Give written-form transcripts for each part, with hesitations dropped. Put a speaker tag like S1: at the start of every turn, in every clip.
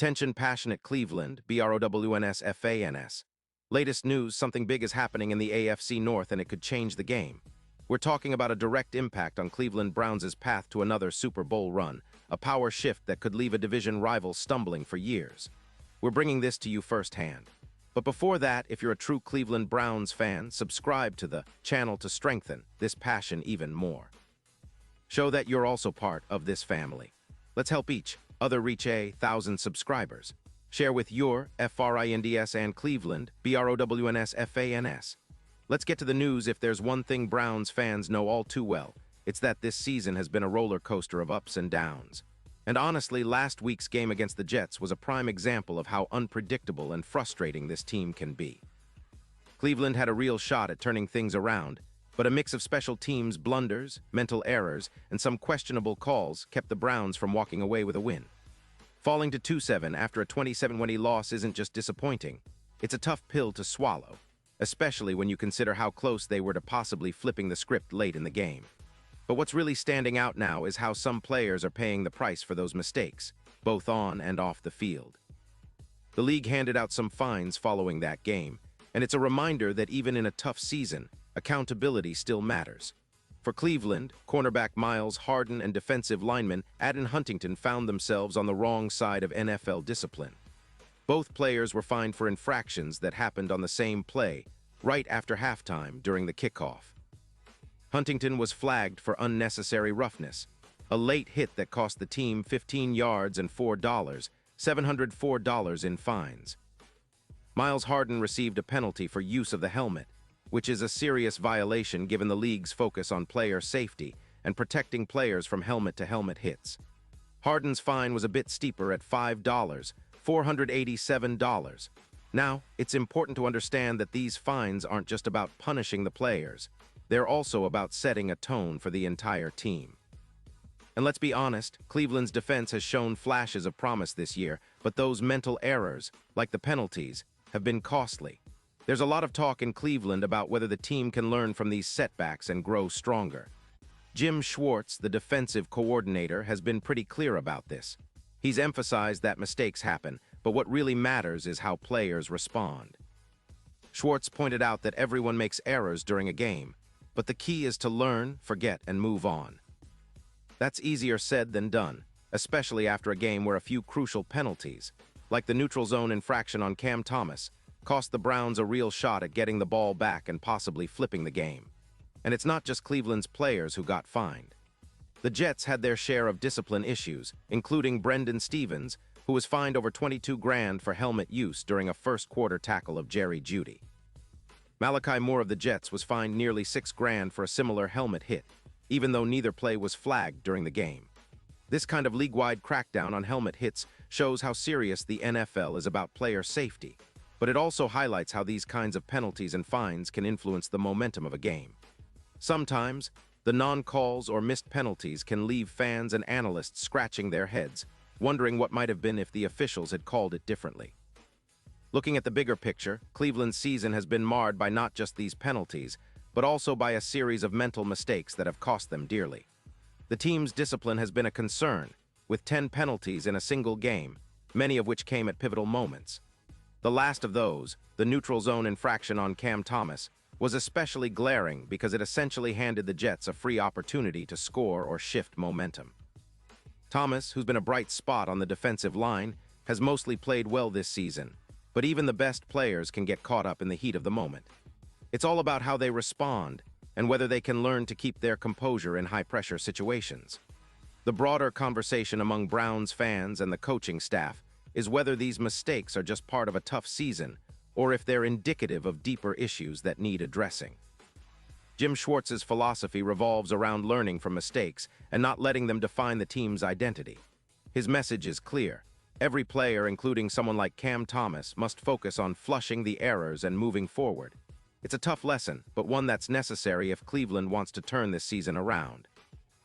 S1: Attention passionate Cleveland, BROWNS. Latest news, something big is happening in the AFC North and it could change the game. We're talking about a direct impact on Cleveland Browns' path to another Super Bowl run, a power shift that could leave a division rival stumbling for years. We're bringing this to you firsthand. But before that, if you're a true Cleveland Browns fan, subscribe to the channel to strengthen this passion even more. Show that you're also part of this family. Let's help each other reach 1,000 subscribers. Share with your FRINDS and Cleveland, BROWNS. Let's get to the news. If there's one thing Browns fans know all too well, it's that this season has been a roller coaster of ups and downs. And honestly, last week's game against the Jets was a prime example of how unpredictable and frustrating this team can be. Cleveland had a real shot at turning things around, but a mix of special teams blunders, mental errors, and some questionable calls kept the Browns from walking away with a win. Falling to 2-7 after a 27-20 loss isn't just disappointing, it's a tough pill to swallow, especially when you consider how close they were to possibly flipping the script late in the game. But what's really standing out now is how some players are paying the price for those mistakes, both on and off the field. The league handed out some fines following that game, and it's a reminder that even in a tough season, accountability still matters. For Cleveland, cornerback Myles Harden and defensive lineman Aiden Huntington found themselves on the wrong side of NFL discipline. Both players were fined for infractions that happened on the same play, right after halftime during the kickoff. Huntington was flagged for unnecessary roughness, a late hit that cost the team 15 yards and $704 in fines. Myles Harden received a penalty for use of the helmet, which is a serious violation given the league's focus on player safety and protecting players from helmet-to-helmet hits. Harden's fine was a bit steeper at $5, $487. Now, it's important to understand that these fines aren't just about punishing the players. They're also about setting a tone for the entire team. And let's be honest, Cleveland's defense has shown flashes of promise this year, but those mental errors, like the penalties, have been costly. There's a lot of talk in Cleveland about whether the team can learn from these setbacks and grow stronger. Jim Schwartz, the defensive coordinator, has been pretty clear about this. He's emphasized that mistakes happen, but what really matters is how players respond. Schwartz pointed out that everyone makes errors during a game, but the key is to learn, forget, and move on. That's easier said than done, especially after a game where a few crucial penalties, like the neutral zone infraction on Cam Thomas, cost the Browns a real shot at getting the ball back and possibly flipping the game. And it's not just Cleveland's players who got fined. The Jets had their share of discipline issues, including Brendan Stevens, who was fined over $22,000 for helmet use during a first-quarter tackle of Jerry Jeudy. Malachi Moore of the Jets was fined nearly $6,000 for a similar helmet hit, even though neither play was flagged during the game. This kind of league-wide crackdown on helmet hits shows how serious the NFL is about player safety, but it also highlights how these kinds of penalties and fines can influence the momentum of a game. Sometimes, the non-calls or missed penalties can leave fans and analysts scratching their heads, wondering what might have been if the officials had called it differently. Looking at the bigger picture, Cleveland's season has been marred by not just these penalties, but also by a series of mental mistakes that have cost them dearly. The team's discipline has been a concern, with 10 penalties in a single game, many of which came at pivotal moments. The last of those, the neutral zone infraction on Cam Thomas, was especially glaring because it essentially handed the Jets a free opportunity to score or shift momentum. Thomas, who's been a bright spot on the defensive line, has mostly played well this season, but even the best players can get caught up in the heat of the moment. It's all about how they respond and whether they can learn to keep their composure in high-pressure situations. The broader conversation among Browns fans and the coaching staff is whether these mistakes are just part of a tough season or if they're indicative of deeper issues that need addressing. Jim Schwartz's philosophy revolves around learning from mistakes and not letting them define the team's identity. His message is clear. Every player, including someone like Cam Thomas, must focus on flushing the errors and moving forward. It's a tough lesson, but one that's necessary if Cleveland wants to turn this season around.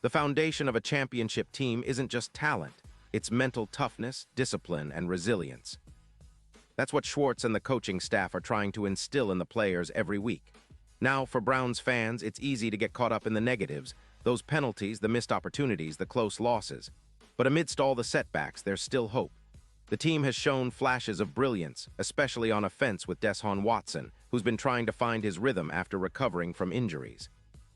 S1: The foundation of a championship team isn't just talent. It's mental toughness, discipline, and resilience. That's what Schwartz and the coaching staff are trying to instill in the players every week. Now, for Browns fans, it's easy to get caught up in the negatives, those penalties, the missed opportunities, the close losses. But amidst all the setbacks, there's still hope. The team has shown flashes of brilliance, especially on offense with Deshaun Watson, who's been trying to find his rhythm after recovering from injuries.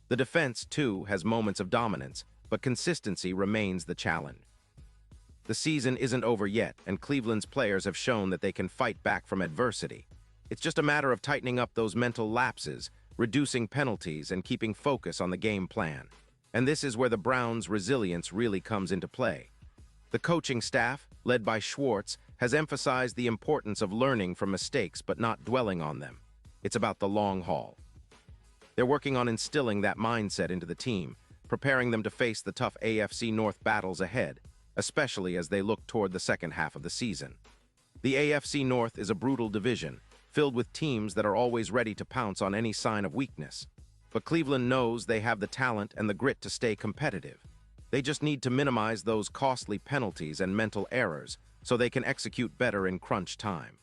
S1: The defense, too, has moments of dominance, but consistency remains the challenge. The season isn't over yet, and Cleveland's players have shown that they can fight back from adversity. It's just a matter of tightening up those mental lapses, reducing penalties, and keeping focus on the game plan. And this is where the Browns' resilience really comes into play. The coaching staff, led by Schwartz, has emphasized the importance of learning from mistakes but not dwelling on them. It's about the long haul. They're working on instilling that mindset into the team, preparing them to face the tough AFC North battles ahead, especially as they look toward the second half of the season. The AFC North is a brutal division, filled with teams that are always ready to pounce on any sign of weakness. But Cleveland knows they have the talent and the grit to stay competitive. They just need to minimize those costly penalties and mental errors so they can execute better in crunch time.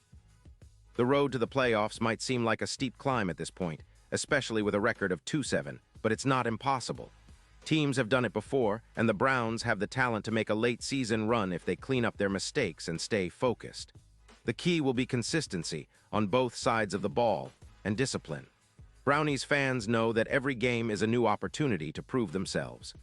S1: The road to the playoffs might seem like a steep climb at this point, especially with a record of 2-7, but it's not impossible. Teams have done it before, and the Browns have the talent to make a late-season run if they clean up their mistakes and stay focused. The key will be consistency on both sides of the ball and discipline. Brownies fans know that every game is a new opportunity to prove themselves.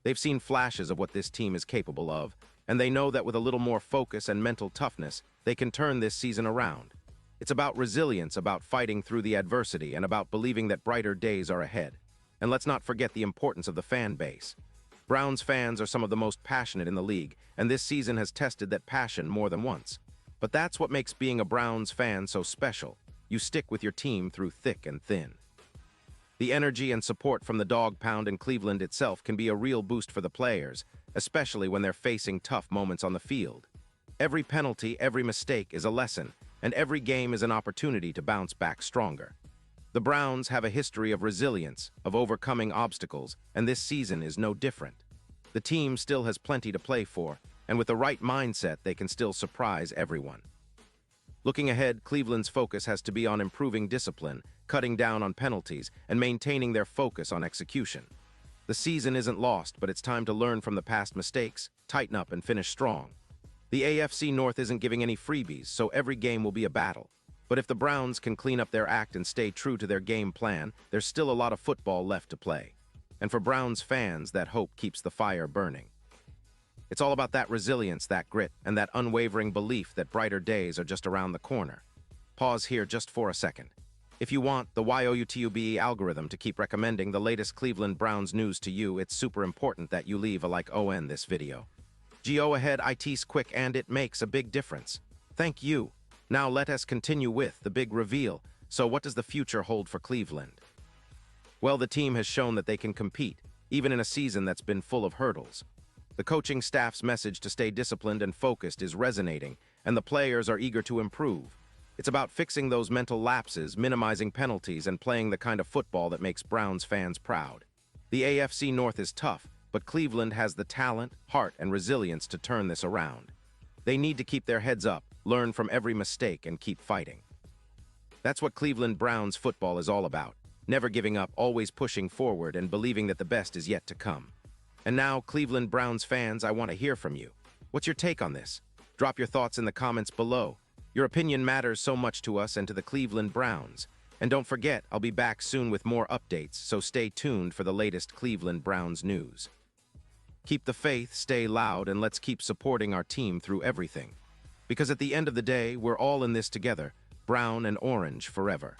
S1: They've seen flashes of what this team is capable of, and they know that with a little more focus and mental toughness, they can turn this season around. It's about resilience, about fighting through the adversity, and about believing that brighter days are ahead. And let's not forget the importance of the fan base. Browns fans are some of the most passionate in the league, and this season has tested that passion more than once. But that's what makes being a Browns fan so special. You stick with your team through thick and thin. The energy and support from the dog pound in Cleveland itself can be a real boost for the players, especially when they're facing tough moments on the field. Every penalty, every mistake is a lesson, and every game is an opportunity to bounce back stronger. The Browns have a history of resilience, of overcoming obstacles, and this season is no different. The team still has plenty to play for, and with the right mindset, they can still surprise everyone. Looking ahead, Cleveland's focus has to be on improving discipline, cutting down on penalties, and maintaining their focus on execution. The season isn't lost, but it's time to learn from the past mistakes, tighten up, and finish strong. The AFC North isn't giving any freebies, so every game will be a battle. But if the Browns can clean up their act and stay true to their game plan, there's still a lot of football left to play. And for Browns fans, that hope keeps the fire burning. It's all about that resilience, that grit, and that unwavering belief that brighter days are just around the corner. Pause here just for a second. If you want the YOUTUBE algorithm to keep recommending the latest Cleveland Browns news to you, it's super important that you leave a like on this video. Go ahead, it's quick and it makes a big difference. Thank you. Now let us continue with the big reveal. So what does the future hold for Cleveland? Well, the team has shown that they can compete, even in a season that's been full of hurdles. The coaching staff's message to stay disciplined and focused is resonating, and the players are eager to improve. It's about fixing those mental lapses, minimizing penalties, and playing the kind of football that makes Browns fans proud. The AFC North is tough, but Cleveland has the talent, heart, and resilience to turn this around. They need to keep their heads up, learn from every mistake, and keep fighting. That's what Cleveland Browns football is all about. Never giving up, always pushing forward, and believing that the best is yet to come. And now, Cleveland Browns fans, I want to hear from you. What's your take on this? Drop your thoughts in the comments below. Your opinion matters so much to us and to the Cleveland Browns. And don't forget, I'll be back soon with more updates, so stay tuned for the latest Cleveland Browns news. Keep the faith, stay loud, and let's keep supporting our team through everything. Because at the end of the day, we're all in this together, brown and orange forever.